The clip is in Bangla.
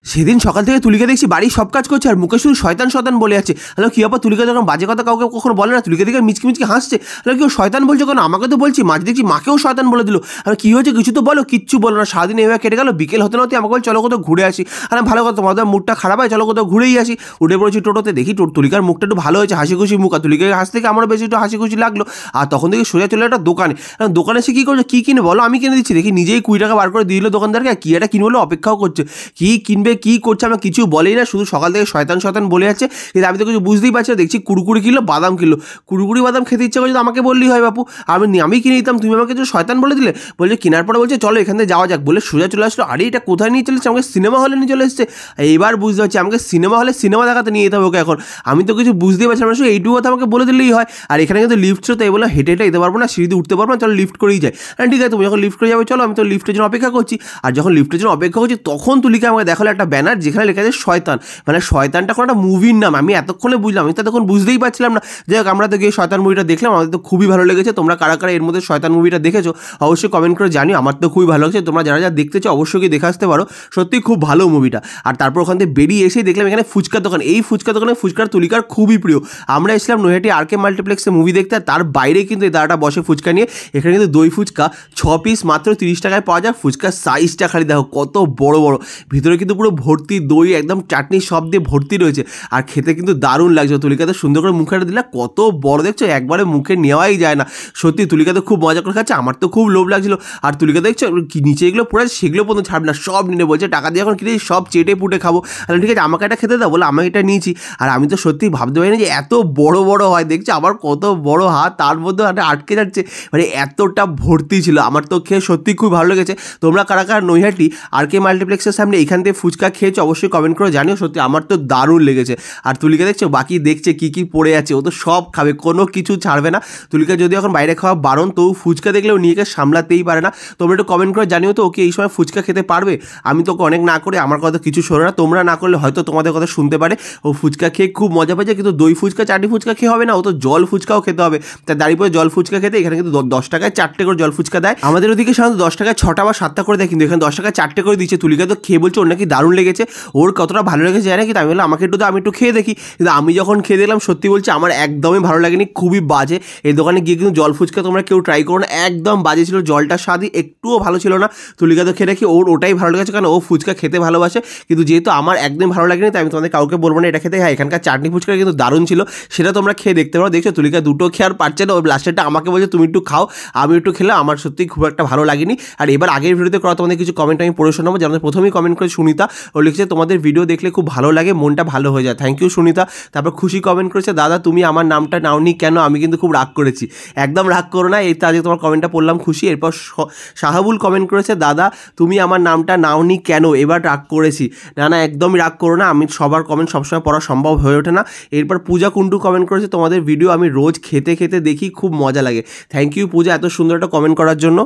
সেদিন সকাল থেকে তুলিকা দেখছি বাড়ির সব কাজ করছে আর মুখে শুধু শয়তান শয়তান বলে যাচ্ছে। হ্যালো কি ব্যাপার, তুলিকা যখন বাজে কথা কাউকে কখনো বলে না, তুলিকা দেখে মিচকি মিচকি হাসছে। হ্যালো কেউ শয়তান বলছো কেন? আমাকে তো বলছি, মাঝে দেখছি মাকেও শয়তান বলে দিল। আর কি হয়েছে কিছু তো বলো, কিচ্ছু বলো না, সারাদিন এভাবে কেটে গেল। বিকেল হতে না হতে আমাকে বল চলো কোথাও ঘুরে আসি। আর ভালো কথা, তোমাদের মুডটা খারাপ হয়, চলো কোথাও ঘুরেই আসি। উঠে পড়েছি টোটোতে, দেখি তুলিকার মুখটা একটু ভালো হয়েছে, হাসি খুশি মুখ। আর তুলিকাকে হাসতে থেকে আমারও বেশি একটু হাসি খুশি লাগলো। আর তখন থেকে সোজা চলে একটা দোকানে। দোকানে এসে কী করছে, কী কিনে বলো, আমি কিনে দিচ্ছি। দেখি নিজেই 20 টাকা বার করে দিয়ে দিল দোকানদারকে। কী একটা কিনবো অপেক্ষাও করছে, কী কিনবে কী করছে আমার কিছু বলেই না, শুধু সকাল থেকে শয়তান শয়তান বলে যাচ্ছে। কিন্তু আমি তো কিছু বুঝতেই পারছি না। দেখছি কুড়কুড়ি কিনলো, বাদাম কিনলো। কুড়কুড়ি বাদাম খেতে ইচ্ছা করছে, আমাকে বললেই হয় বাপু, আমি কিনে দিতাম, তুমি আমাকে তো শয়তান বলে দিলে। বলছে কেনার পরে বলছে চলো এখান থেকে যাওয়া যাক, বলে সোজা চলে আসলো। আরে এটা কোথায় নিয়ে চলেছে, আমাকে সিনেমা হলে নিয়ে চলে এসেছে। এইবার বুঝতে পারছি আমাকে সিনেমা হলে সিনেমা দেখাতে নিয়ে যেতে হবে ওকে এখন। আমি তো কিছু বুঝতেই পারছি না, এইটুকু কথা আমাকে বলে দিলেই হয়। আর এখানে কিন্তু লিফট ছিল, তাই বলে হেঁটে হেঁটে যেতে পারবো না, সিঁড়িতে উঠতে পারবো না, চলো লিফট করেই যায়। হ্যাঁ ঠিক আছে, তুমি যখন লিফট করে যাবে চলো, আমি তো লিফটের জন্য অপেক্ষা করছি। আর যখন লিফটের জন্য অপেক্ষা করছি তখন তুলিকা আমাকে দেখালো একটা ব্যানার যেখানে লেখা আছে শয়তান। মানে শয়তানটা কোনো একটা মুভির নাম। আমি এতক্ষণে বুঝলাম, আমি তো তখন বুঝতেই পারছিলাম না। যাই হোক, আমরা তো গিয়ে শয়তান মুভিটা দেখলাম, আমাদের তো খুবই ভালো লেগেছে। তোমরা কারা কারা এর মধ্যে শয়তান মুভিটা দেখেছো অবশ্যই কমেন্ট করে জানিও। আমার তো খুবই ভালো লাগছে, তোমরা যারা যারা দেখতে চাও অবশ্যই গিয়ে দেখে আসতে পারো, সত্যি খুব ভালো মুভিটা। আর তারপর ওখান থেকে বেরিয়ে এসেই দেখলাম এখানে ফুচকার দোকান। এই ফুচকা দোকানে ফুচকার তুলিকার খুবই প্রিয়। আমরা এসেছিলাম নৈহাটি আরকে মাল্টিপ্লেক্সে মুভি দেখতে, আর তার বাইরে কিন্তু এই দাদাটা বসে ফুচকা নিয়ে। এখানে কিন্তু দই ফুচকা 6 পিস মাত্র 30 টাকায় পাওয়া যায়। ফুচকার সাইজটা খালি দেখো কত বড় বড়, ভিতরে কিন্তু পুরো ভর্তি দই, একদম চাটনি সব দিয়ে ভর্তি রয়েছে। আর খেতে কিন্তু দারুণ লাগছে। তুলিকা তো সুন্দর করে মুখে দিলে, কত বড় দেখছো, একবারে মুখে নেওয়াই যায় না। সত্যি তুলিকা তো খুব মজা করে খাচ্ছে, আমার তো খুব লোভ লাগছিল। আর তুলিকা দেখছো নিচে এগুলো পড়ে সেগুলো পর্যন্ত ছাড়বে না, সব নিয়ে বলছে টাকা দিয়ে এখন কিনে সব চেটে পুটে খাবো। আর ঠিক আছে আমাকে এটা খেতে দাও, বলে আমি এটা নিয়েছি। আর আমি তো সত্যি ভাবতে পারিনি যে এত বড় বড় হয়। দেখছি আমার কত বড় হাত, তার মধ্যে আটকে যাচ্ছে, মানে এতটা ভর্তি ছিল। আমার তো খেয়ে সত্যি খুব ভালো লেগেছে। তোমরা কারা কারা নৈহাটি আরকে মাল্টিপ্লেক্সের সামনে এখান থেকে ফুচকা খেয়েছো অবশ্যই কমেন্ট করে জানিও। সত্যি আমার তো দারুণ লেগেছে। আর তুলিকা দেখছো বাকি দেখছে কী কী পড়ে আছে, ও তো সব খাবে, কোনো কিছু ছাড়বে না। তুলিকা যদি এখন বাইরে খাওয়া বারণ, তো ফুচকা দেখলে ও নিজেকে সামলাতেই পারে না। তোমরা একটু কমেন্ট করে জানিও তো ওকে এই সময় ফুচকা খেতে পারবে। আমি তোকে অনেক না করে আমার কথা কিছু শোনো না, তোমরা না করলে হয়তো তোমাদের কথা শুনতে পারে। ও ফুচকা খেয়ে খুব মজা পেয়েছে, কিন্তু দই ফুচকা চাটনি ফুচকা খেয়ে হবে না, ও তো জল ফুচকাও খেতে হবে। তাই দাঁড়িয়ে পরে জল ফুচকা খেতে এখানে কিন্তু 10 টাকায় 4টে করে জল ফুচকা দেয়। আমাদের ওদিকে সাধারণত 10 টাকায় 6টা বা 7টা করে দেয়, কিন্তু এখানে 10 টাকায় 4টে করে দিচ্ছে। তুলিকা তো খেয়ে বলছে ওর নাকি দারুণ লেগেছে, ওর কতটা ভালো লেগেছে জানে কি। আমি বললাম আমাকে একটু তো, আমি একটু খেয়ে দেখি। কিন্তু আমি যখন খেয়ে দেখলাম সত্যি বলছি আমার একদমই ভালো লাগেনি, খুবই বাজে। এই দোকানে গিয়ে কিন্তু জল ফুচকা তোমরা কেউ ট্রাই করো না, একদম বাজে ছিল। জলটার স্বাদই একটুও ভালো ছিল না। তুলিকা তো খেয়ে দেখি ওর ওটাই ভালো লেগেছে, কারণ ও ফুচকা খেতে ভালোবাসে। কিন্তু যেহেতু আমার একদম ভালো লাগেনি, তাই আমি তোমাদের কাউকে বলবো না এটা খেতে। হ্যাঁ এখানকার চাটনি ফুচকা কিন্তু দারুণ ছিল, সেটা তোমরা খেয়ে দেখতে পারো। দেখছো তুলিকা দুটো খেয়ে আর পারছে না, ওই লাস্টেরটা আমাকে বলছে তুমি একটু খাও। আমি একটু খেলাম, আমার সত্যি খুব একটা ভালো লাগেনি। আর এবার আগের ভিডিওতে করা তোমাদের কিছু কমেন্ট আমি পড়ে শোনাবো। যেমন প্রথমেই কমেন্ট করে সুনিতা, ও লিখেছে তোমাদের ভিডিও দেখলে খুব ভালো লাগে, মনটা ভালো হয়ে যায়। Thank you Sunita. তারপর খুশি কমেন্ট করেছে, দাদা তুমি আমার নামটা নাওনি কেন, আমি কিন্তু খুব রাগ করেছি। একদম রাগ করো না, এই তো আজকে তোমার কমেন্টটা পড়লাম, খুশি। এরপর শাহাবুল কমেন্ট করেছে, দাদা তুমি আমার নামটা নাওনি কেন, এবার রাগ করেছি। না না একদমই রাগ করো না, আমি সবার কমেন্ট সবসময় পড়া সম্ভব হয়ে ওঠে না। এরপর পূজা কুন্ডু কমেন্ট করেছে, তোমাদের ভিডিও আমি রোজ খেতে খেতে দেখি, খুব মজা লাগে। থ্যাংক ইউ পূজা এত সুন্দর একটা কমেন্ট করার জন্য।